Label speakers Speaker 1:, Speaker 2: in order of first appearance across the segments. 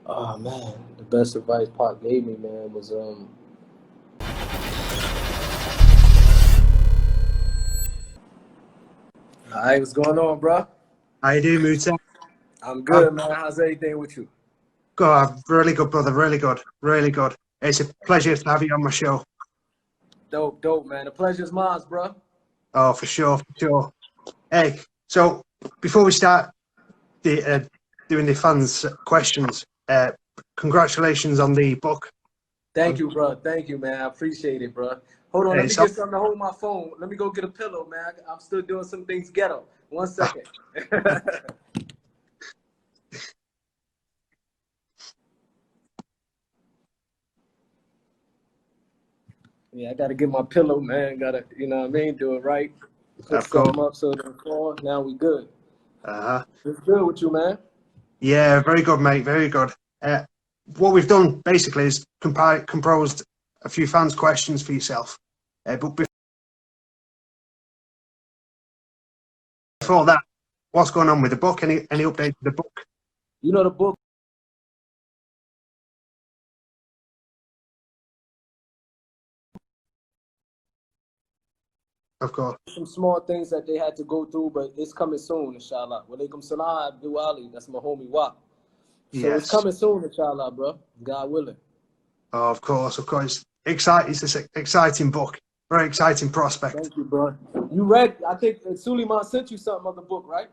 Speaker 1: Oh man, the best advice Pac gave me, man, was Alright, what's going on, bro?
Speaker 2: How you doing, Mutah?
Speaker 1: I'm
Speaker 2: I'm
Speaker 1: good, man. How's everything with you?
Speaker 2: God, really good, brother. Really good. Really good. It's a pleasure to have you on my show.
Speaker 1: Dope, dope, man. The pleasure's mine, bro.
Speaker 2: Oh, for sure, for sure. Hey, so before we start doing the fans' questions, congratulations on the book.
Speaker 1: Thank you, bro. Thank you, man. I appreciate it, bro. Hold on, let me
Speaker 2: So,
Speaker 1: get something to hold my phone. Let me go get a pillow, man. I'm still doing some things ghetto. 1 second. Yeah, I gotta get my pillow, man. Gotta, you know what I mean? Do it right. Put
Speaker 2: of course.
Speaker 1: something up so it don't fall. Now we good.
Speaker 2: Uh-huh.
Speaker 1: It's good with you, man.
Speaker 2: Yeah, very good, mate. Very good. What we've done basically is composed a few fans' questions for yourself. But before that, what's going on with the book? Any updates to the book?
Speaker 1: You know the book.
Speaker 2: Of course.
Speaker 1: Some small things that they had to go through, but it's coming soon, inshallah. Walaikum salam, Abdul Ali. That's my homie Wap. So it's
Speaker 2: Yes.
Speaker 1: coming soon, inshallah, bro. God willing.
Speaker 2: Oh, of course, of course. It's an exciting book. Very exciting prospect.
Speaker 1: Thank you, bro. You read, I think Suleiman sent you something of the book, right?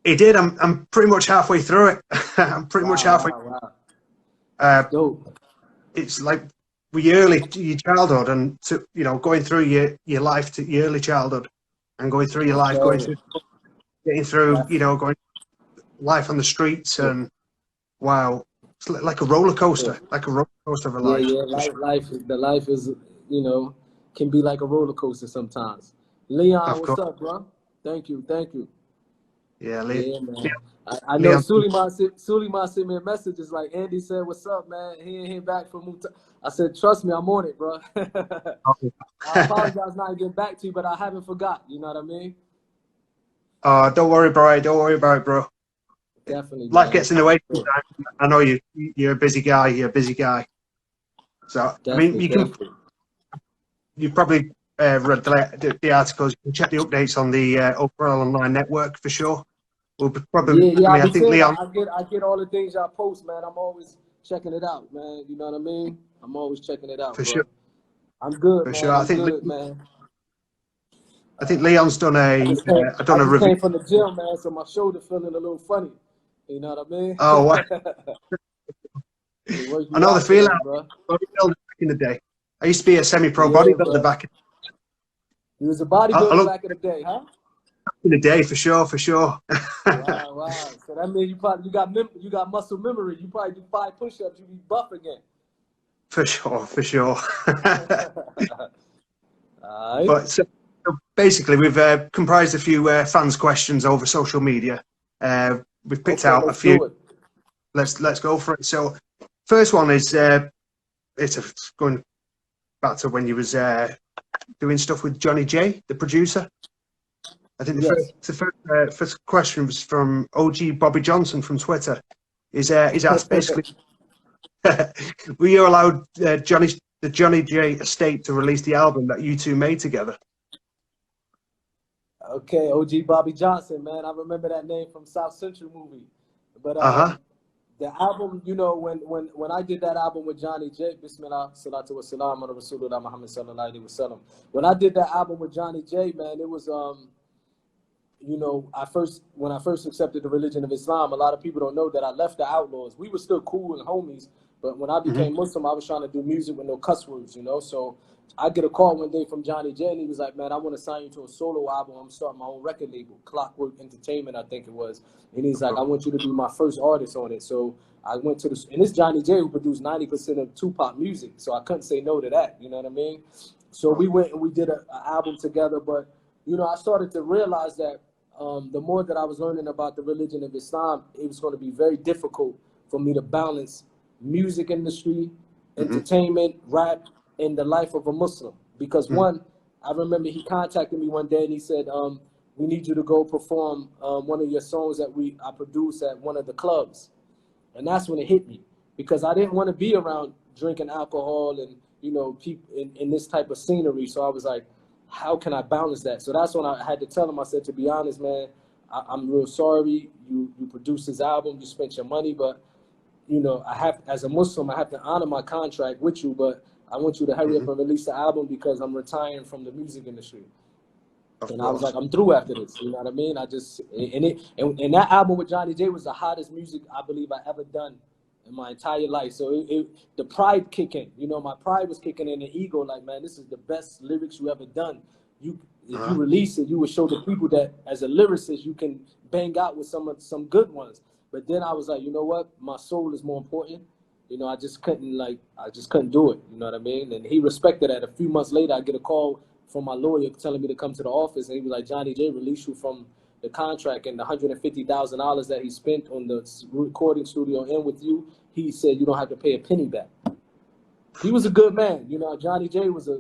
Speaker 2: It did. I'm pretty much halfway through it. I'm pretty much
Speaker 1: Wow,
Speaker 2: halfway.
Speaker 1: wow, wow.
Speaker 2: Uh,
Speaker 1: That's dope.
Speaker 2: it's like we early your childhood and to going through your life to your early childhood and going through your life, going
Speaker 1: Okay.
Speaker 2: through getting through
Speaker 1: That's,
Speaker 2: going life on the streets
Speaker 1: yeah,
Speaker 2: and wow, it's like a roller coaster, like a roller coaster of a
Speaker 1: yeah,
Speaker 2: life.
Speaker 1: yeah. The life is, you know, can be like a roller coaster sometimes. Leon,
Speaker 2: Of
Speaker 1: what's
Speaker 2: course,
Speaker 1: up, bro? Thank you, thank you.
Speaker 2: yeah,
Speaker 1: Yeah,
Speaker 2: yeah,
Speaker 1: man. I know
Speaker 2: Leon.
Speaker 1: Suleiman sent me a message. It's like, Andy said, what's up, man? He ain't here back from Mutah. I said, trust me, I'm on it, bro. I apologize not getting back to you, but I haven't forgot. You know what I mean?
Speaker 2: Oh, don't worry about it. Don't worry about it, bro.
Speaker 1: Definitely,
Speaker 2: Life
Speaker 1: man.
Speaker 2: gets in the way sometimes. I know you're a busy guy. You're a busy guy. So I mean,
Speaker 1: Definitely, definitely.
Speaker 2: you probably read the articles. You can check the updates on the overall online network for sure. We'll probably.
Speaker 1: Yeah, yeah,
Speaker 2: I
Speaker 1: I
Speaker 2: mean, I
Speaker 1: be
Speaker 2: think
Speaker 1: saying
Speaker 2: Leon
Speaker 1: I get all the things y'all post, man. I'm always checking it out, man. You know what I mean? I'm always checking it out,
Speaker 2: for sure.
Speaker 1: bro. I'm good,
Speaker 2: For sure.
Speaker 1: man. I'm good, man.
Speaker 2: I think Leon's done
Speaker 1: I
Speaker 2: a
Speaker 1: just
Speaker 2: review.
Speaker 1: came from the gym, man, so my shoulder feeling a little funny. You know what I mean?
Speaker 2: Oh, wow.
Speaker 1: They worked
Speaker 2: I
Speaker 1: me
Speaker 2: know the
Speaker 1: out
Speaker 2: feeling.
Speaker 1: today, bro.
Speaker 2: Bodybuilder back in the day. I used to be a semi-pro
Speaker 1: Yeah,
Speaker 2: bodybuilder
Speaker 1: bro.
Speaker 2: back
Speaker 1: He was a
Speaker 2: I
Speaker 1: bodybuilder
Speaker 2: look
Speaker 1: back in the day, huh?
Speaker 2: in the day for sure, for sure.
Speaker 1: Wow, wow. So that means you got muscle memory. You probably do 5 push-ups, you be buff again.
Speaker 2: For sure, for sure.
Speaker 1: All right.
Speaker 2: But so basically, we've comprised a few fans' questions over social media. We've picked
Speaker 1: Okay,
Speaker 2: out a
Speaker 1: let's
Speaker 2: few.
Speaker 1: do it.
Speaker 2: Let's go for it. So, first one is it's going back to when you was doing stuff with Johnny J, the producer. I think
Speaker 1: Yes.
Speaker 2: first question was from OG Bobby Johnson from Twitter. He's asked basically, were you allowed the Johnny J Estate to release the album that you two made together?
Speaker 1: Okay, OG Bobby Johnson, man. I remember that name from South Central movie. But
Speaker 2: Uh huh.
Speaker 1: the album, you know, when I did that album with Johnny J, Bismillah, salatu wa salam ala Rasulullah Muhammad sallallahu alaihi wasallam. When I did that album with Johnny J, man, it was you know, when I first accepted the religion of Islam, a lot of people don't know that I left the Outlaws. We were still cool and homies, but when I
Speaker 2: Mm-hmm.
Speaker 1: became Muslim, I was trying to do music with no cuss words, you know. So I get a call one day from Johnny J, and he was like, "Man, I want to sign you to a solo album. I'm starting my own record label, Clockwork Entertainment, I think it was." And he's like, "I want you to be my first artist on it." So I went to and it's Johnny J who produced 90% of Tupac music, so I couldn't say no to that. You know what I mean? So we went and we did an album together, but you know, I started to realize that the more that I was learning about the religion of Islam, it was going to be very difficult for me to balance music industry,
Speaker 2: Mm-hmm.
Speaker 1: entertainment, rap, and the life of a Muslim. Because one, I remember he contacted me one day and he said, "We need you to go perform one of your songs that I produced at one of the clubs." And that's when it hit me, because I didn't want to be around drinking alcohol and, you know, people in this type of scenery. So I was like, how can I balance that? So that's when I had to tell him, I said, to be honest, man, I'm real sorry. You produced this album, you spent your money, but, you know, I have, as a Muslim, I have to honor my contract with you, but I want you to hurry up and release the album because I'm retiring from the music industry. And I was like, I'm through after this. You know what I mean? I just, and that album with Johnny J was the hottest music I believe I ever done in my entire life. So the pride kicking, you know, my pride was kicking in, the ego, like, man, this is the best lyrics you ever done. If you release it, you would show the people that as a lyricist, you can bang out with some good ones. But then I was like, you know what? My soul is more important. You know, I just couldn't do it. You know what I mean? And he respected that. A few months later, I get a call from my lawyer telling me to come to the office, and he was like, Johnny J released you from the contract, and the $150,000 that he spent on the recording studio and with you, he said you don't have to pay a penny back. He was a good man, you know. Johnny J was a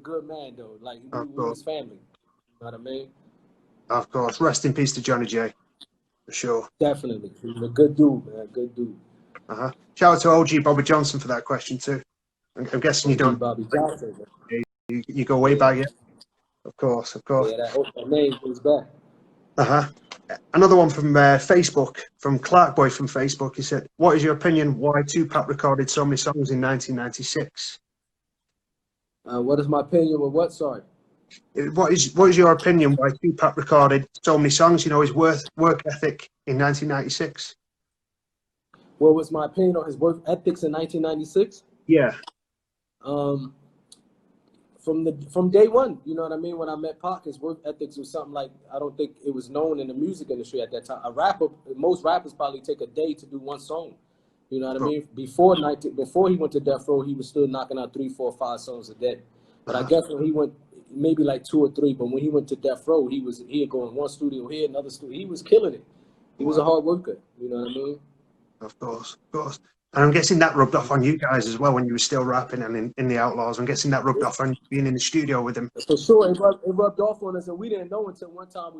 Speaker 1: good man though. Like, we was family. You know what I mean?
Speaker 2: Of course. Rest in peace to Johnny J, for sure.
Speaker 1: Definitely. He was a good dude, man. Good dude.
Speaker 2: Shout out to OG Bobby Johnson for that question too. I'm guessing you don't.
Speaker 1: Bobby Johnson.
Speaker 2: You go way back, yeah. Of course.
Speaker 1: Yeah, that name goes back.
Speaker 2: Another one from Facebook, from Clark Boy from Facebook. He said, "What is your opinion why Tupac recorded so many songs in 1996?"
Speaker 1: What is my opinion with what? Sorry.
Speaker 2: What is your opinion why Tupac recorded so many songs? You know, his work ethic in 1996.
Speaker 1: What was my opinion on his work ethics in 1996?
Speaker 2: Yeah.
Speaker 1: From day one, you know what I mean? When I met Pac, his work ethics was something like, I don't think it was known in the music industry at that time. Most rappers probably take a day to do one song. You know what I mean? Before he went to Death Row, he was still knocking out 3, 4, 5 songs a day. But I guess when he went, maybe like 2 or 3, but when he went to Death Row, he'd go in one studio here, another studio. He was killing it. He was a hard worker. You know what I mean?
Speaker 2: Of course. And I'm guessing that rubbed off on you guys as well when you were still rapping and in the Outlaws. I'm guessing that rubbed off on being in the studio with him.
Speaker 1: For sure, it rubbed off on us, and we didn't know until one time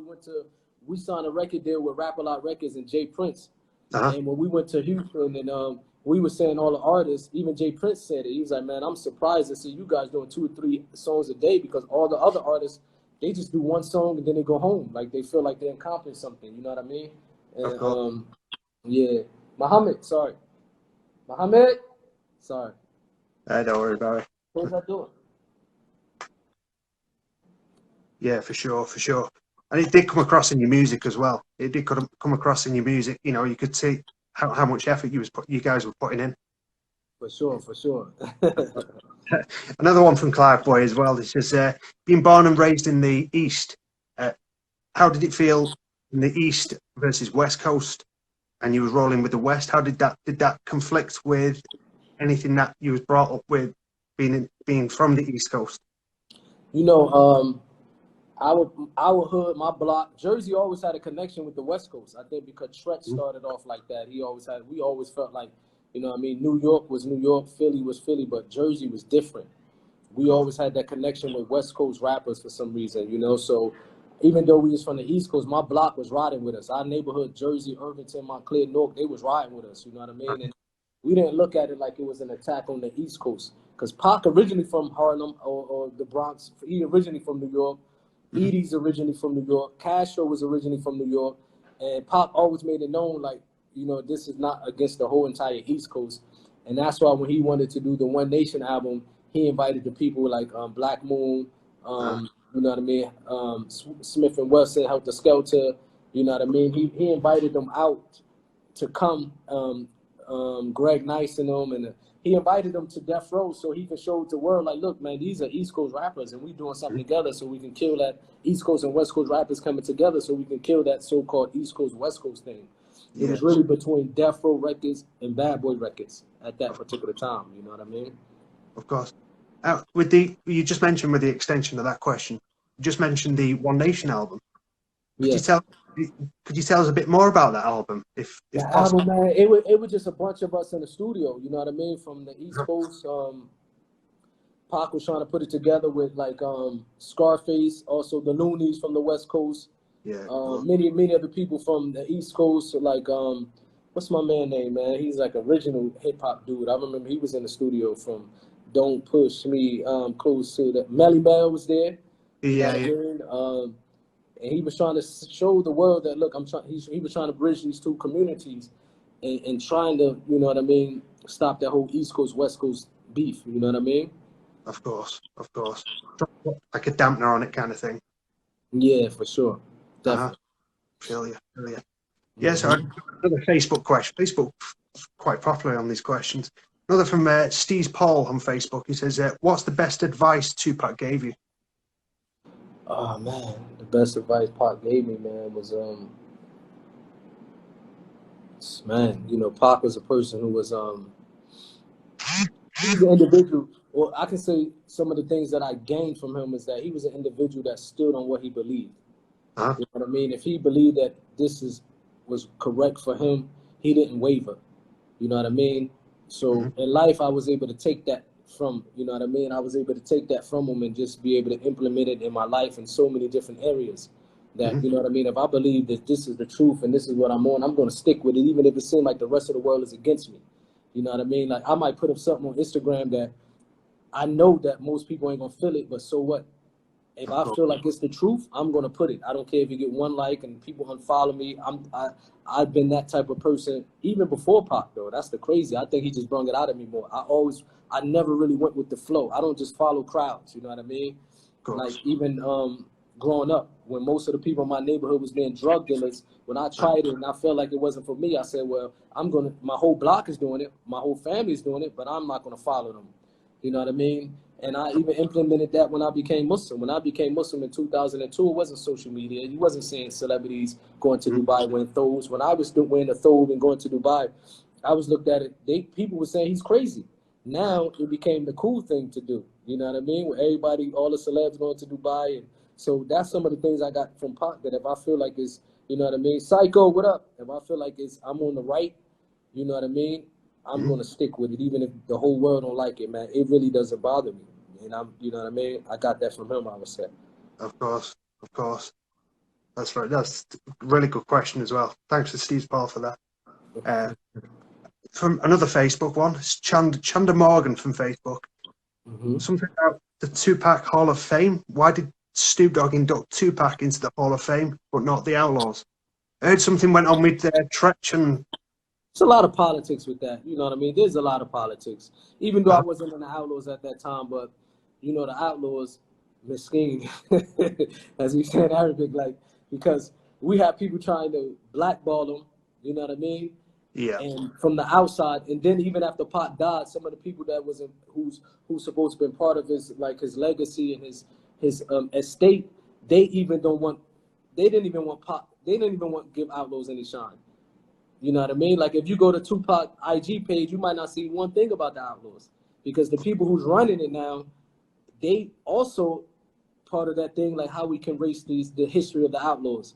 Speaker 1: we signed a record deal with Rap-A-Lot Records and Jay Prince. And when we went to Houston, and we were saying all the artists, even Jay Prince said it. He was like, man, I'm surprised to see you guys doing 2 or 3 songs a day, because all the other artists, they just do one song and then they go home. Like, they feel like they accomplished something. You know what I mean? And yeah. Muhammad. Sorry.
Speaker 2: Don't worry about it.
Speaker 1: What was I doing?
Speaker 2: Yeah, for sure. And it did come across in your music as well. It did come across in your music. You know, you could see how much effort you guys were putting in.
Speaker 1: For sure.
Speaker 2: Another one from Clark Boy as well. It says, being born and raised in the East, how did it feel in the East versus West Coast? And you was rolling with the West. How did that conflict with anything that you was brought up with, being from the East Coast? You
Speaker 1: know, our hood, my block, Jersey always had a connection with the West Coast. I think because Tret started off like that. We always felt like, you know what I mean, New York was New York, Philly was Philly, but Jersey was different. We always had that connection with West Coast rappers for some reason, you know. So even though we was from the East Coast, my block was riding with us. Our neighborhood, Jersey, Irvington, Montclair, Newark, they was riding with us, you know what I mean? And we didn't look at it like it was an attack on the East Coast. Because Pac originally from Harlem or the Bronx, he originally from New York. Edie's originally from New York. Castro was originally from New York. And Pac always made it known, like, you know, this is not against the whole entire East Coast. And that's why when he wanted to do the One Nation album, he invited the people like Black Moon, you know what I mean? Smith and Wesson, Helter Skelter, you know what I mean? He invited them out to come, Greg Nice and them, and he invited them to Death Row so he can show the world, like, look, man, these are East Coast rappers, and we doing something together so we can kill that East Coast and West Coast rappers coming together so we can kill that so-called East Coast, West Coast thing. It was really between Death Row Records and Bad Boy Records at that particular time, you know what I mean?
Speaker 2: Of course. You just mentioned with the extension of that question, you just mentioned the One Nation album. Could you tell us a bit more about that album, if possible?
Speaker 1: Album, man, it was just a bunch of us in the studio, you know what I mean, from the East Coast. Pac was trying to put it together with like Scarface, also the Loonies from the West Coast. Many other people from the East Coast, like what's my man name, man? He's like original hip hop dude. I remember he was in the studio from Don't Push Me, close to the Melly Mel was there. You know
Speaker 2: Yeah,
Speaker 1: what I
Speaker 2: yeah,
Speaker 1: mean? And he was trying to show the world that look, he was trying to bridge these two communities and trying to, you know what I mean, stop that whole East Coast West Coast beef. You know what I mean?
Speaker 2: of course, of course. Like a dampener on it kind of thing.
Speaker 1: Yeah, for sure,
Speaker 2: Uh-huh.
Speaker 1: definitely.
Speaker 2: Feel you, feel you. Yeah, so
Speaker 1: Hmm.
Speaker 2: another Facebook question. Facebook quite popular on these questions. Another from Steve Paul on Facebook. He says, "What's the best advice Tupac gave you?"
Speaker 1: Oh man, the best advice Pac gave me, man, was man, you know, Pac was a person who was he was an individual. Well, I can say some of the things that I gained from him is that he was an individual that stood on what he believed.
Speaker 2: Uh-huh.
Speaker 1: You know what I mean? If he believed that was correct for him, he didn't waver. You know what I mean?
Speaker 2: Mm-hmm.
Speaker 1: So in life, I was able to take that from, you know what I mean? I was able to take that from him and just be able to implement it in my life in so many different areas. That,
Speaker 2: Mm-hmm.
Speaker 1: you know what I mean? If I believe that this is the truth and this is what I'm on, I'm going to stick with it, even if it seems like the rest of the world is against me. You know what I mean? Like I might put up something on Instagram that I know that most people ain't gonna feel it, but so what? If
Speaker 2: Of
Speaker 1: I
Speaker 2: course.
Speaker 1: feel like it's the truth, I'm gonna put it. I don't care if you get one like and people unfollow me. I've been that type of person even before Pac though. That's the crazy. I think he just brought it out of me more. I never really went with the flow. I don't just follow crowds. You know what I mean?
Speaker 2: Of
Speaker 1: Like
Speaker 2: course.
Speaker 1: even growing up, when most of the people in my neighborhood was being drug dealers, when I tried it and I felt like it wasn't for me, I said, well, my whole block is doing it, my whole family is doing it, but I'm not gonna follow them. You know what I mean? And I even implemented that when I became Muslim. When I became Muslim in 2002, it wasn't social media. You wasn't seeing celebrities going to
Speaker 2: Mm-hmm.
Speaker 1: Dubai wearing thobes. When I was still wearing a thobe and going to Dubai, I was looked at it. People were saying he's crazy. Now it became the cool thing to do. You know what I mean? Where everybody, all the celebs going to Dubai, and so that's some of the things I got from Pac. That if I feel like it's, you know what I mean, Psycho, what up? If I feel like I'm on the right, you know what I mean, I'm
Speaker 2: Mm-hmm.
Speaker 1: gonna stick with it, even if the whole world don't like it, man. It really doesn't bother me, and you know what I mean. I got that from him, I would say.
Speaker 2: Of course. Of course. That's right. That's a really good question as well. Thanks to Steve Paul for that. Uh, from another Facebook one, it's Chanda Morgan from Facebook.
Speaker 1: Hmm.
Speaker 2: Something about the Tupac Hall of Fame. Why did Snoop Dogg induct Tupac into the Hall of Fame, but not the Outlaws? I heard something went on with Tretch and.
Speaker 1: It's a lot of politics with that. You know what I mean? There's a lot of politics. Even though I
Speaker 2: Uh,
Speaker 1: wasn't in the Outlaws at that time, but you know the Outlaws, mesquine, as we say in Arabic, like because we have people trying to blackball them. You know what I mean?
Speaker 2: yeah.
Speaker 1: And from the outside, and then even after Pac died, some of the people that was who's supposed to be part of his legacy and his estate, they even don't want, they didn't even want Pac, they didn't even want to give Outlaws any shine. You know what I mean? Like if you go to Tupac IG page, you might not see one thing about the Outlaws because the people who's running it now, they also part of that thing, like how we can erase the history of the Outlaws.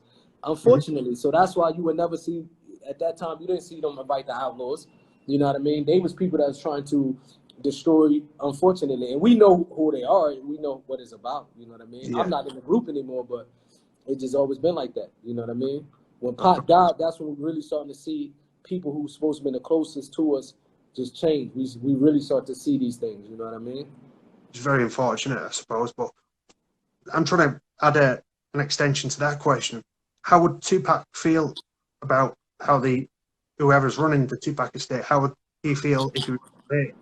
Speaker 2: Mm-hmm.
Speaker 1: Unfortunately, so that's why you would never see at that time. You didn't see them invite the Outlaws. You know what I mean? They was people that was trying to destroy. Unfortunately, and we know who they are. We know what it's about. You know what I mean? I'm
Speaker 2: Yeah.
Speaker 1: not in the group anymore, but it just always been like that. You know what I mean? When
Speaker 2: Of
Speaker 1: Pac died, that's when we really starting to see people who's supposed to be the closest to us just change. We really start to see these things. You know what I mean?
Speaker 2: It's very unfortunate, I suppose, but I'm trying to add an extension to that question. How would Tupac feel about how whoever's running the Tupac estate, how would he feel if he was there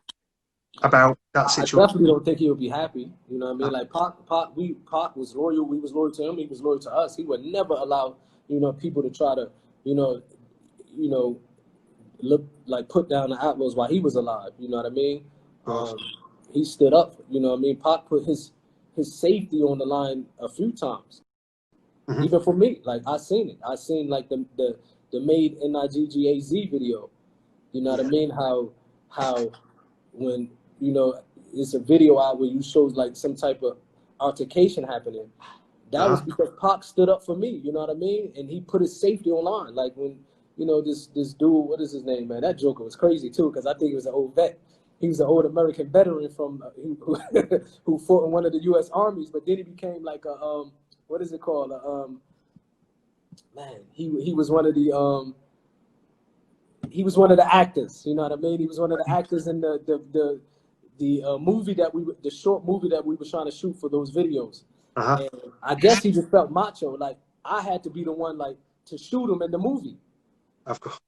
Speaker 2: about that
Speaker 1: I
Speaker 2: situation?
Speaker 1: definitely don't think he'll be happy. You know what I mean?
Speaker 2: Uh,
Speaker 1: Like Pac was loyal. We was loyal to him. He was loyal to us. He would never allow people to try to you know you know look like put down the Outlaws while he was alive. You know what I mean?
Speaker 2: of course.
Speaker 1: He stood up. You know what I mean? Pac put his safety on the line a few times,
Speaker 2: Mm-hmm.
Speaker 1: even for me. Like I seen it. I seen like the Made Niggaz video. You know what I
Speaker 2: Yeah.
Speaker 1: mean? How when it's a video out where you shows like some type of altercation happening. That was
Speaker 2: Uh-huh.
Speaker 1: because Pac stood up for me. You know what I mean? And he put his safety on line. Like when this dude, what is his name, man? That Joker was crazy too because I think he was an old vet. He was an old American veteran from who fought in one of the U.S. armies, but then he became like a what is it called? Man, he was one of the he was one of the actors. You know what I mean? He was one of the actors in the movie the short movie that we were trying to shoot for those videos. And I guess he just felt macho, like I had to be the one like to shoot him in the movie.
Speaker 2: Of course.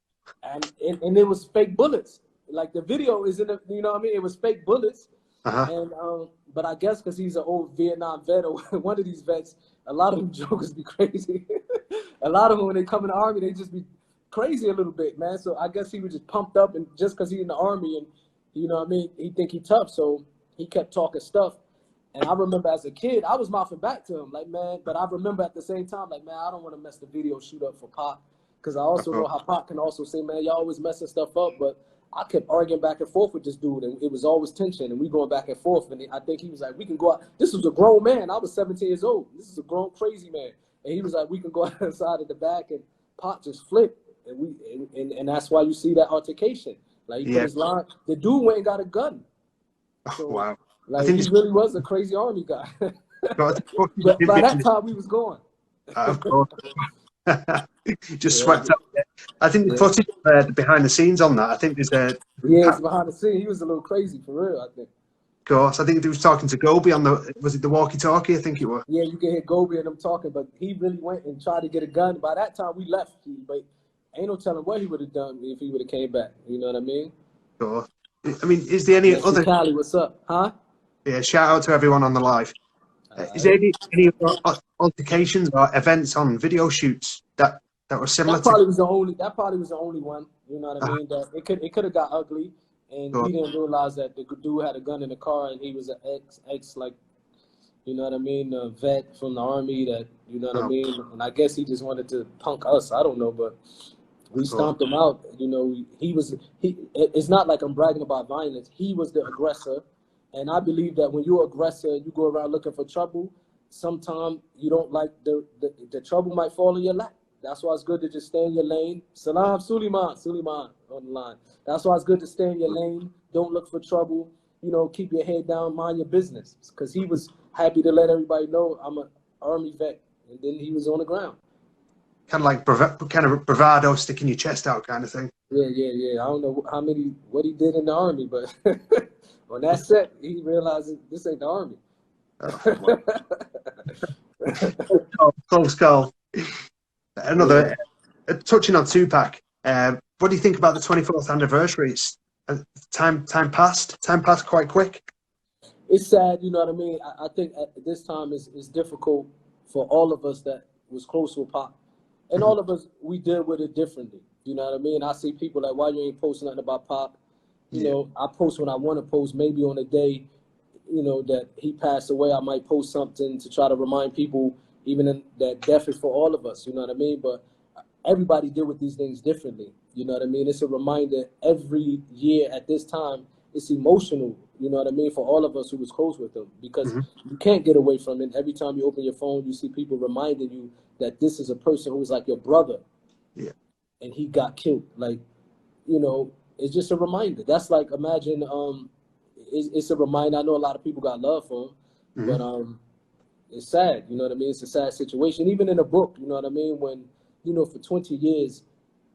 Speaker 1: And it was fake bullets. Like the video is in the, you know what I mean? It was fake bullets. And but I guess because he's an old Vietnam vet or one of these vets, a lot of them jokers be crazy. A lot of them when they come in the army, they just be crazy a little bit, man. So I guess he was just pumped up, and just because he's in the army and you know what I mean, he think he tough, so he kept talking stuff. And I remember as a kid, I was mouthing back to him, like, man, but I remember at the same time, like, man, I don't want to mess the video shoot up for Pac, because I also know how Pac can also say, man, y'all always messing stuff up, but I kept arguing back and forth with this dude, and it was always tension, and we going back and forth, and I think he was like, we can go out. This was a grown man. I was 17 years old. This is a grown, crazy man. And he was like, we can go outside of the back, and Pac just flipped, and that's why you see that altercation. Like, he put his line. The dude went and got a gun. So,
Speaker 2: wow.
Speaker 1: Like, he really was a crazy army guy. But by that time, we was gone.
Speaker 2: Of course. Just swept up there. I think the footage behind the scenes on that, I think there's a...
Speaker 1: Yeah, it's behind the scenes. He was a little crazy, for real, I think.
Speaker 2: Of course. I think he was talking to Gobi on the... Was it the walkie-talkie? I think it was.
Speaker 1: Yeah, you can hear Gobi and them talking, but he really went and tried to get a gun. By that time, we left. But ain't no telling what he would have done if he would have came back. You know what I mean?
Speaker 2: Of course. I mean, is there any other...
Speaker 1: Cali, what's up? Huh?
Speaker 2: Yeah, shout out to everyone on the live. Is there any altercations or events on video shoots that were similar?
Speaker 1: That probably was the only one. You know what I mean? That it could have got ugly, and he didn't realize that the dude had a gun in the car, and he was an ex like, you know what I mean, a vet from the army. That, you know what I mean. And I guess he just wanted to punk us. I don't know, but we stomped him out. You know, it's not like I'm bragging about violence. He was the aggressor. And I believe that when you're an aggressor, you go around looking for trouble. Sometimes you don't like the trouble might fall in your lap. That's why it's good to just stay in your lane. Salam Suleiman on the line. That's why it's good to stay in your lane. Don't look for trouble. You know, keep your head down, mind your business. Because he was happy to let everybody know I'm an army vet, and then he was on the ground.
Speaker 2: Kind of like bravado, sticking your chest out, kind of thing.
Speaker 1: Yeah. I don't know what he did in the army, but. On that set, he realized this ain't the army.
Speaker 2: Close call. Another, touching on Tupac, what do you think about the 24th anniversary? It's, time passed quite quick.
Speaker 1: It's sad, you know what I mean? I think at this time is difficult for all of us that was close with Pac. And all of us, we deal with it differently. You know what I mean? I see people like, why you ain't posting nothing about Pac? You know, I post when I want to post. Maybe on the day, you know, that he passed away, I might post something to try to remind people, even that death is for all of us. You know what I mean? But everybody deal with these things differently. You know what I mean? It's a reminder every year at this time. It's emotional. You know what I mean? For all of us who was close with him, because you can't get away from it. Every time you open your phone, you see people reminding you that this is a person who was like your brother. Yeah. And he got killed. Like, you know. It's just a reminder. That's like, imagine, it's a reminder. I know a lot of people got love for him, but it's sad. You know what I mean? It's a sad situation. Even in a book, you know what I mean? When, you know, for 20 years,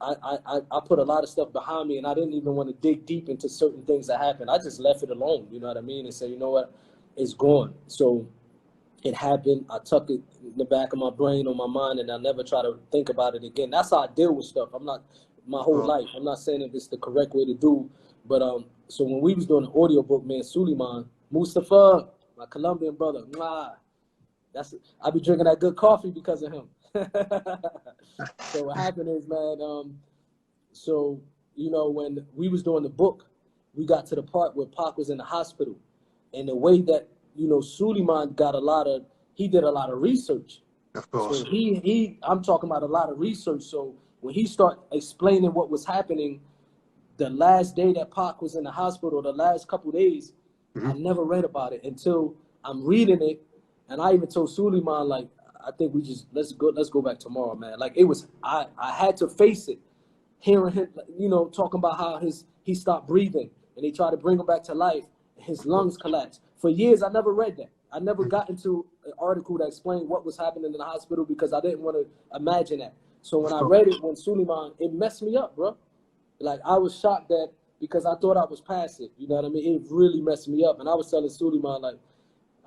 Speaker 1: I put a lot of stuff behind me, and I didn't even want to dig deep into certain things that happened. I just left it alone, you know what I mean? And said, you know what? It's gone. So it happened. I tuck it in the back of my brain or my mind, and I never try to think about it again. That's how I deal with stuff. I'm not... my whole life. I'm not saying if it's the correct way to do, but so when we was doing the audio book, man, Suleiman, Mustafa, my Colombian brother, I be drinking that good coffee because of him. So what happened is, man, so, you know, when we was doing the book, we got to the part where Pac was in the hospital, and the way that, you know, Suleiman he did a lot of research. Of course. So I'm talking about a lot of research. So when he started explaining what was happening the last day that Pac was in the hospital, the last couple of days, I never read about it until I'm reading it. And I even told Suleiman, like, I think we just, let's go back tomorrow, man. Like, it was, I had to face it, hearing him, you know, talking about how he stopped breathing and they tried to bring him back to life. His lungs collapsed. For years, I never read that. I never got into an article that explained what was happening in the hospital because I didn't want to imagine that. So when I read it, when Suleiman, it messed me up, bro. like I was shocked that because I thought I was past it. You know what I mean? It really messed me up. And I was telling Suleiman, like,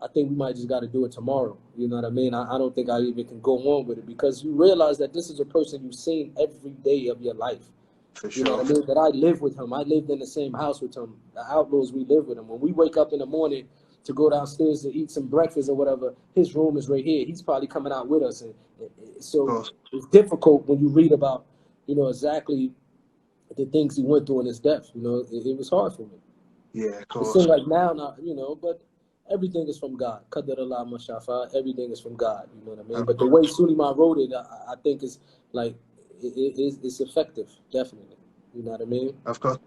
Speaker 1: I think we might just got to do it tomorrow. You know what I mean? I don't think I even can go on with it because you realize that this is a person you've seen every day of your life.
Speaker 2: For
Speaker 1: You know
Speaker 2: sure.
Speaker 1: what I mean? That I live with him. I lived in the same house with him. The Outlaws, we live with him. When we wake up in the morning to go downstairs to eat some breakfast or whatever, his room is right here. He's probably coming out with us. And so it's difficult when you read about, you know, exactly the things he went through in his death. You know, it was hard for me.
Speaker 2: Yeah, of
Speaker 1: It
Speaker 2: course.
Speaker 1: seems like now, you know, but everything is from God. Qadar Allah mashafa, everything is from God. You know what I mean? But the way Suleiman wrote it, I think is like, it's effective, definitely. You know what I mean?
Speaker 2: Of course.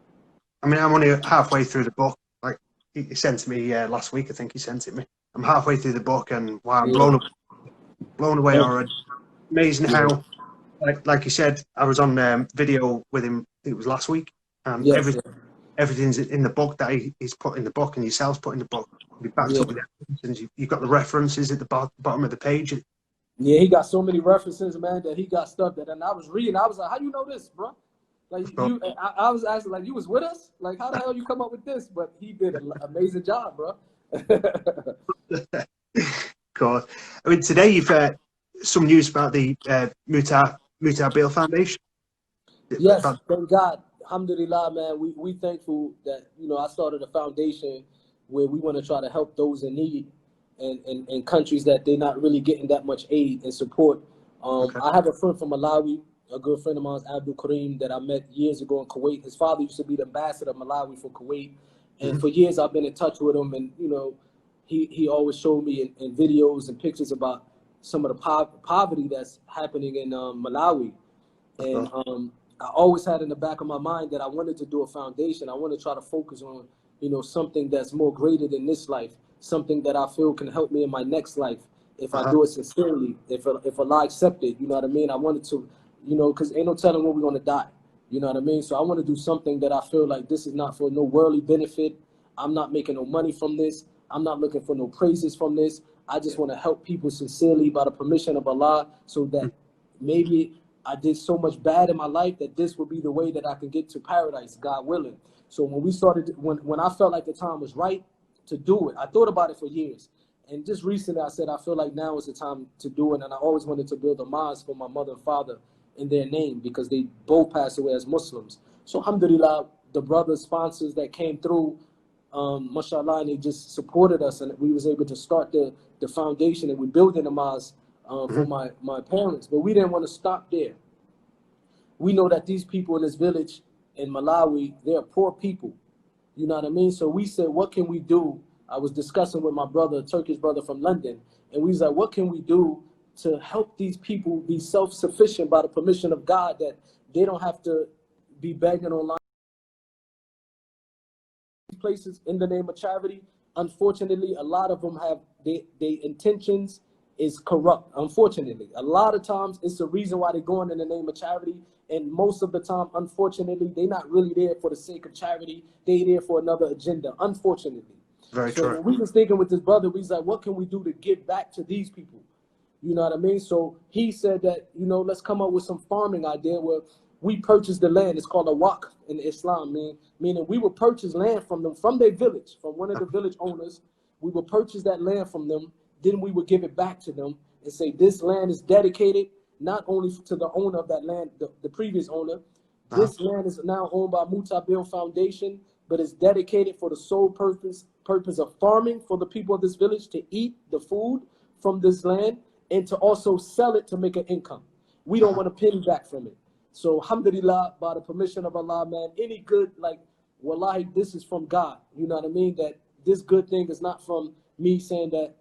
Speaker 2: I mean, I'm only halfway through the book. Like he sent it me last week. I think he sent it me. I'm halfway through the book, and wow, I'm blown away already. Amazing how, like you said, I was on video with him. It was last week, and
Speaker 1: Yes.
Speaker 2: everything's in the book that he's put in the book, and yourself's put in the book. Be backed up with evidence, and you've got the references at the bottom of the page.
Speaker 1: Yeah, he got so many references, man, that he got stuff that, and I was reading. I was like, "How you know this, bro?" Like you, I was asking, like, "You was with us? Like, how the hell you come up with this?" But he did an amazing job, bro.
Speaker 2: God, I mean, today you've some news about the Mutah Beale Foundation.
Speaker 1: Yes, thank God. Alhamdulillah, man. We thankful that, you know, I started a foundation where we want to try to help those in need and countries that they're not really getting that much aid and support. I have a friend from Malawi, a good friend of mine, Abdul Kareem, that I met years ago in Kuwait. His father used to be the ambassador of Malawi for Kuwait. And for years I've been in touch with him, and, you know, he always showed me in videos and pictures about some of the poverty that's happening in Malawi. And I always had in the back of my mind that I wanted to do a foundation. I want to try to focus on, you know, something that's more greater than this life, something that I feel can help me in my next life if I do it sincerely, if Allah accept it. You know what I mean? I wanted to, you know, because ain't no telling when we're going to die. You know what I mean? So I want to do something that I feel like this is not for no worldly benefit. I'm not making no money from this. I'm not looking for no praises from this. I just want to help people sincerely by the permission of Allah, so that maybe I did so much bad in my life that this will be the way that I can get to paradise, God willing. So when we started, when I felt like the time was right to do it, I thought about it for years. And just recently I said, I feel like now is the time to do it. And I always wanted to build a mosque for my mother and father in their name, because they both passed away as Muslims. So alhamdulillah, the brothers, sponsors that came through, mashallah, and they just supported us, and we was able to start the foundation, and we built in a mosque for my parents. But we didn't want to stop there. We know that these people in this village in Malawi, they're poor people. You know what I mean? So we said, what can we do? I was discussing with my brother, a Turkish brother from London, and we was like, what can we do to help these people be self-sufficient by the permission of God, that they don't have to be begging online places in the name of charity? Unfortunately, a lot of them have their intentions is corrupt. Unfortunately, a lot of times it's the reason why they're going in the name of charity. And most of the time, unfortunately, they're not really there for the sake of charity. They're there for another agenda, unfortunately.
Speaker 2: Very
Speaker 1: so
Speaker 2: true.
Speaker 1: when we was thinking with this brother, we was like, what can we do to give back to these people? You know what I mean? So he said that, you know, let's come up with some farming idea where we purchase the land. It's called a waqf in Islam, meaning we will purchase land from them, from their village, from one of the village owners. We will purchase that land from them. Then we will give it back to them and say, this land is dedicated not only to the owner of that land, the previous owner. This land is now owned by Mutah Beale Foundation, but it's dedicated for the sole purpose of farming for the people of this village, to eat the food from this land and to also sell it to make an income. We don't want a penny back from it. So alhamdulillah, by the permission of Allah, man, any good, like, wallahi, this is from God. You know what I mean? That this good thing is not from me saying that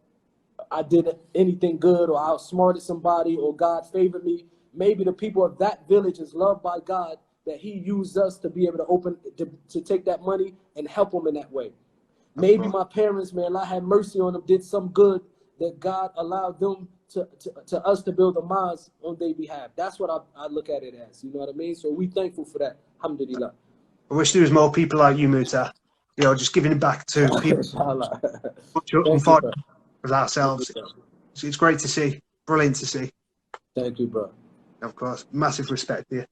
Speaker 1: I did anything good or I outsmarted somebody or God favored me. Maybe the people of that village is loved by God, that he used us to be able to to take that money and help them in that way. Maybe my parents, man, Allah had mercy on them, did some good that God allowed them to us to build a mosque on their behalf. That's what I look at it as. You know what I mean? So we thankful for that. Alhamdulillah.
Speaker 2: I wish there was more people like you, Mutah. You know, just giving it back to people.
Speaker 1: Inshallah.
Speaker 2: Unfortunately, with ourselves. It's great to see. Brilliant to see.
Speaker 1: Thank you, bro.
Speaker 2: Of course, massive respect to you.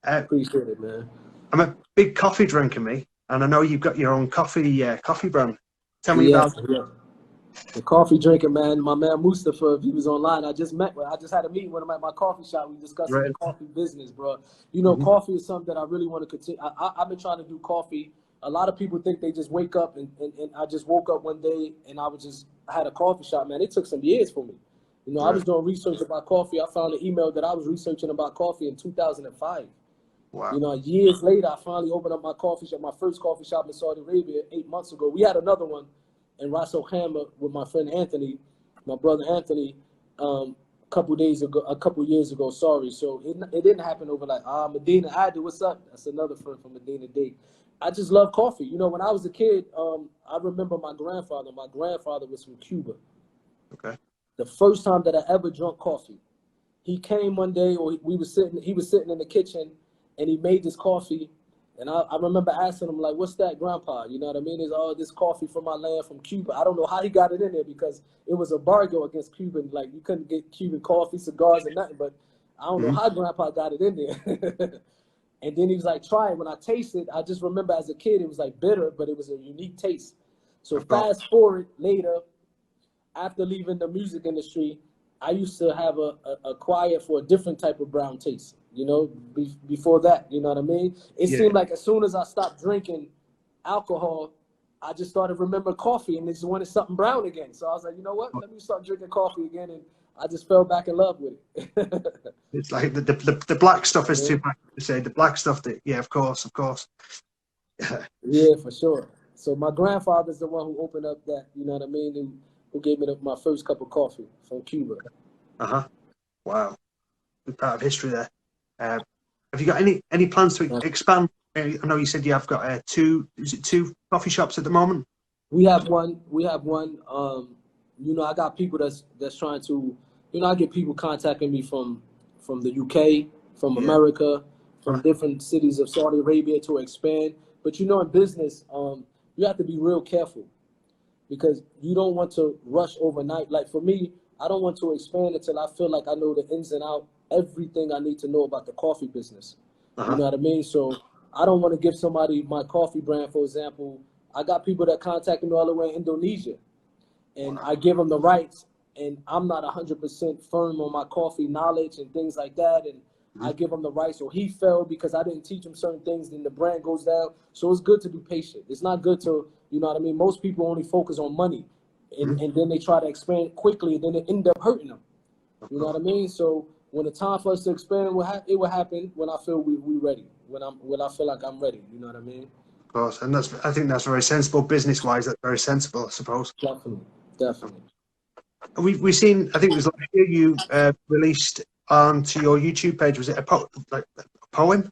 Speaker 1: Appreciate it, man.
Speaker 2: I'm a big coffee drinker, me, and I know you've got your own coffee brand. Tell me about it.
Speaker 1: Yeah. The coffee drinker, man. My man Mustafa, if he was online, I just had a meeting with him at my coffee shop. We discussing the coffee business, bro. You know, coffee is something that I really want to continue. I've been trying to do coffee. A lot of people think they just wake up and I just woke up one day and I had a coffee shop, man. It took some years for me. You know, I was doing research about coffee. I found an email that I was researching about coffee in 2005.
Speaker 2: Wow.
Speaker 1: You know, years later, I finally opened up my coffee shop, my first coffee shop in Saudi Arabia 8 months ago. We had another one in Ras Al Khaimah with my friend Anthony, my brother Anthony, a couple years ago. Sorry, so it didn't happen over like Medina Adi, what's up? That's another friend from Medina Day. I just love coffee. You know, when I was a kid, I remember my grandfather. My grandfather was from Cuba.
Speaker 2: Okay.
Speaker 1: The first time that I ever drank coffee, he came one day, or he was sitting in the kitchen, and he made this coffee. And I remember asking him, like, what's that, Grandpa? You know what I mean? It's all this coffee from my land, from Cuba. I don't know how he got it in there because it was embargo against Cuban. Like, you couldn't get Cuban coffee, cigars, and nothing. But I don't know how Grandpa got it in there. And then he was like, try it. When I tasted, I just remember as a kid, it was like bitter, but it was a unique taste. So fast forward later, after leaving the music industry, I used to have a quiet for a different type of brown taste. You know, before that, you know what I mean? It seemed like as soon as I stopped drinking alcohol, I just started remembering coffee and just wanted something brown again. So I was like, you know what? Let me start drinking coffee again. And I just fell back in love with it.
Speaker 2: It's like the black stuff is too much to say. The black stuff, of course.
Speaker 1: Yeah, for sure. So my grandfather's the one who opened up that, you know what I mean? Who gave me my first cup of coffee from Cuba.
Speaker 2: Wow. Big part of history there. Have you got any plans to expand? I know you said you have got two coffee shops at the moment?
Speaker 1: We have one. You know, I got people that's trying to, you know, I get people contacting me from the UK, from America, from different cities of Saudi Arabia to expand. But you know, in business, you have to be real careful because you don't want to rush overnight. Like for me, I don't want to expand until I feel like I know the ins and outs, everything I need to know about the coffee business. You know what I mean? So I don't want to give somebody my coffee brand, for example. I got people that contact me all the way in Indonesia, and I give them the rights, and I'm not 100% firm on my coffee knowledge and things like that, and I give him the rights. So he fell because I didn't teach him certain things, then the brand goes down. So it's good to be patient. It's not good to, you know what I mean? Most people only focus on money, and then they try to expand quickly, and then it end up hurting them. You know what I mean? So when the time for us to expand, it will happen when I feel we ready. When I feel like I'm ready. You know what I mean?
Speaker 2: Of course, and I think that's very sensible business-wise. That's very sensible, I suppose.
Speaker 1: Definitely.
Speaker 2: We've seen. I think it was last year you released onto your YouTube page. Was it a poem?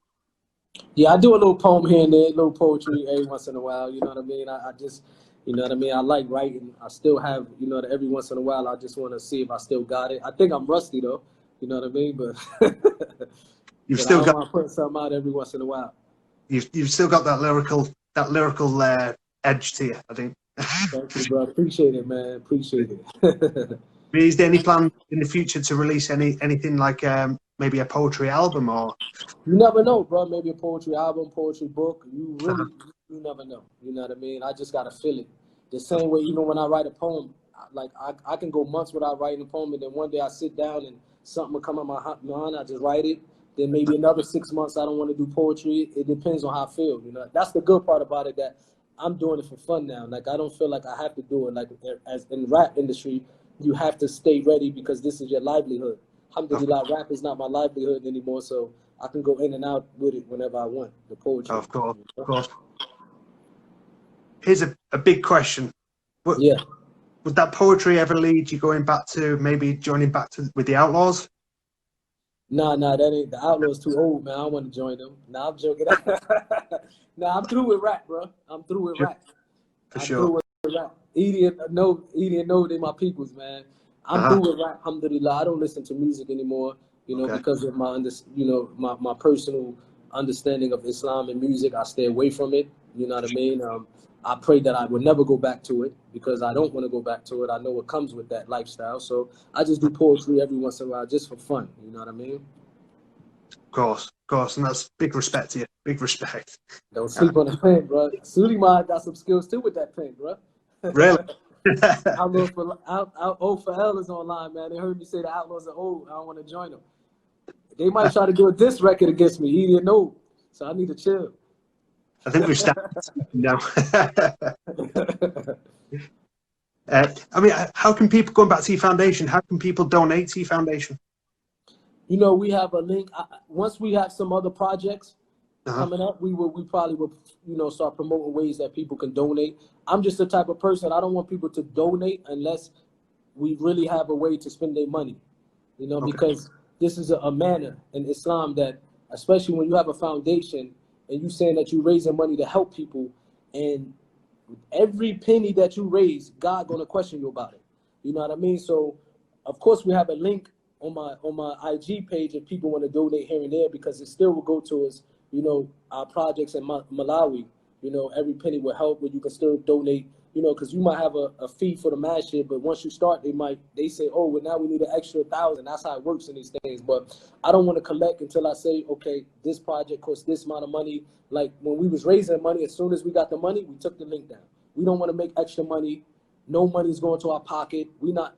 Speaker 1: Yeah, I do a little poem here and there, a little poetry every once in a while. You know what I mean? I just, you know what I mean? I like writing. I still have, you know, every once in a while, I just want to see if I still got it. I think I'm rusty though. You know what I mean? But
Speaker 2: You've still got.
Speaker 1: I put something out every once in a while.
Speaker 2: You've still got that lyrical edge to you, I think.
Speaker 1: Thank you, bro. Appreciate it, man. Appreciate it.
Speaker 2: Is there any plan in the future to release anything like maybe a poetry album or?
Speaker 1: You never know, bro. Maybe a poetry album, poetry book. You never know. You know what I mean? I just gotta feel it. The same way, even when I write a poem, like I can go months without writing a poem, and then one day I sit down and something will come on my mind. I just write it. Then maybe another 6 months I don't want to do poetry. It depends on how I feel. You know, that's the good part about it, that I'm doing it for fun now. Like I don't feel like I have to do it. Like as in rap industry, you have to stay ready because this is your livelihood. Alhamdulillah, rap is not my livelihood anymore, so I can go in and out with it whenever I want. The poetry.
Speaker 2: Of course. Here's a big question. Would that poetry ever lead you going back to maybe joining back with the Outlaws?
Speaker 1: Nah, that ain't. The Outlaws too old, man. I don't want to join them. Nah, I'm joking. Nah, I'm through with rap, bro. I'm through with rap.
Speaker 2: For sure.
Speaker 1: Through with rap. Edie and No, they my peoples, man. I'm through with rap, alhamdulillah. I don't listen to music anymore, you know, because of my personal understanding of Islam and music. I stay away from it. You know what I mean? I pray that I would never go back to it because I don't want to go back to it. I know what comes with that lifestyle. So I just do poetry every once in a while just for fun. You know what I mean?
Speaker 2: Of course. course, and that's big respect to you. Big respect.
Speaker 1: Don't sleep on the pen, bro. Suleiman got some skills too with that pen, bro.
Speaker 2: Really?
Speaker 1: O for L is online, man. They heard me say the Outlaws are old. I don't want to join them. They might try to do a diss record against me. He didn't know, so I need to chill.
Speaker 2: I think we've started now. I mean, how can people, going back to your foundation, how can people donate to your foundation?
Speaker 1: You know, we have a link. Once we have some other projects coming up, we probably will, you know, start promoting ways that people can donate. I'm just the type of person, I don't want people to donate unless we really have a way to spend their money, you know, because this is a manner in Islam that, especially when you have a foundation and you saying that you're raising money to help people, and every penny that you raise, God gonna question you about it. You know what I mean? So, of course, we have a link on my IG page if people want to donate here and there, because it still will go towards, you know, our projects in Malawi. You know, every penny will help, but you can still donate, you know, because you might have a fee for the masjid, but once you start, they say, oh, well, now we need an extra 1,000. That's how it works in these things. But I don't want to collect until I say, okay, this project costs this amount of money. Like when we was raising money, as soon as we got the money, we took the link down. We don't want to make extra money. No money is going to our pocket.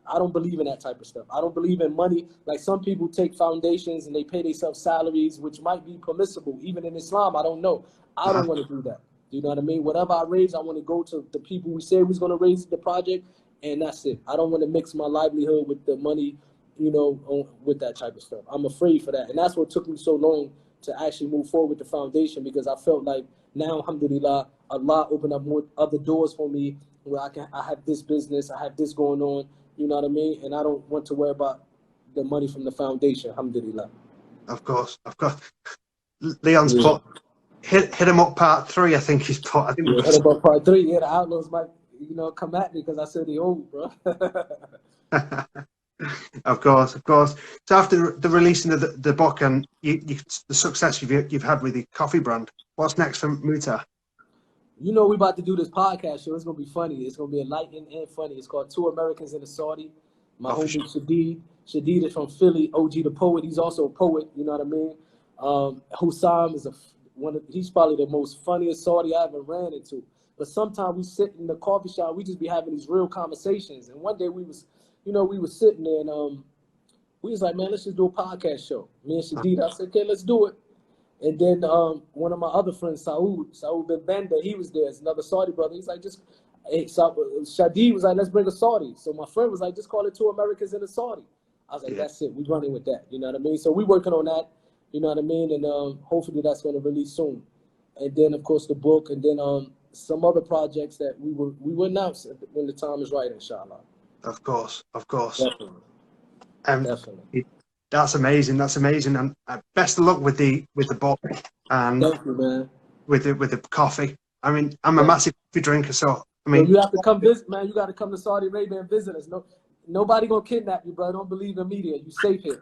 Speaker 1: I don't believe in that type of stuff. I don't believe in money. Like some people take foundations and they pay themselves salaries, which might be permissible. Even in Islam, I don't know. I don't want to do that. You know what I mean? Whatever I raise, I want to go to the people we say we're going to raise the project, and that's it. I don't want to mix my livelihood with the money, you know, with that type of stuff. I'm afraid for that. And that's what took me so long to actually move forward with the foundation, because I felt like now, alhamdulillah, Allah opened up more other doors for me where I have this business, I have this going on, you know what I mean? And I don't want to worry about the money from the foundation, alhamdulillah.
Speaker 2: Of course. Leon's put hit him up part 3, I think he's put. I think
Speaker 1: hit him up part 3. Yeah, the Outlaws might, you know, come at me because I said they old, bro.
Speaker 2: Of course. So after the releasing of the book and the success you've had with the coffee brand, what's next for Mutah?
Speaker 1: You know, we're about to do this podcast show. It's going to be funny. It's going to be enlightening and funny. It's called Two Americans in a Saudi. My homie Shadid. Shadid is from Philly, OG the poet. He's also a poet, you know what I mean? Hussam is he's probably the most funniest Saudi I ever ran into. But sometimes we sit in the coffee shop, we just be having these real conversations. And one day we was sitting there and we was like, man, let's just do a podcast show. Me and Shadid, I said, okay, let's do it. And then one of my other friends, Saud bin Benda, he was there. It's another Saudi brother. He's like, Shadid was like, let's bring a Saudi. So my friend was like, just call it Two Americans in a Saudi. I was like, that's it. We're running with that. You know what I mean? So we're working on that. You know what I mean? And hopefully that's going to release soon. And then, of course, the book. And then some other projects that we will announce when the time is right, inshallah.
Speaker 2: Of course.
Speaker 1: Definitely. Definitely.
Speaker 2: That's amazing. And best of luck with the book and
Speaker 1: thank you, man.
Speaker 2: With the coffee. I mean, I'm a massive coffee drinker, so I mean,
Speaker 1: you have to come visit, man. You got to come to Saudi Arabia and visit us. Nobody gonna kidnap you, bro. Don't believe in media. You safe here.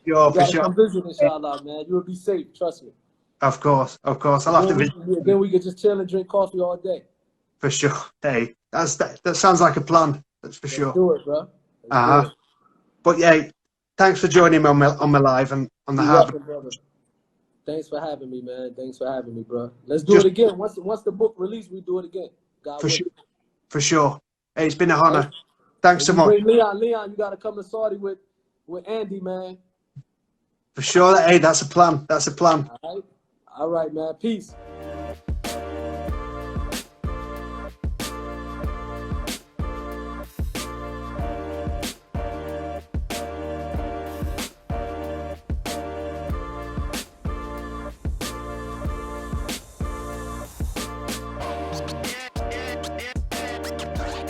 Speaker 2: Sure.
Speaker 1: Come visit, inshallah, man. You will be safe. Trust me.
Speaker 2: Of course. I'll have to visit.
Speaker 1: Then we can just chill and drink coffee all day.
Speaker 2: For sure. Hey, that sounds like a plan. That's for sure.
Speaker 1: Let's do it, bro.
Speaker 2: But yeah, thanks for joining me on my live and on the Heart.
Speaker 1: Thanks for having me, man. Thanks for having me, bro. Let's do it again. Once the book released, we do it again.
Speaker 2: For sure. Hey, it's been an honor. Thanks so much.
Speaker 1: Leon, you gotta come to Saudi with Andy, man.
Speaker 2: For sure. Hey, that's a plan.
Speaker 1: All right, man. Peace.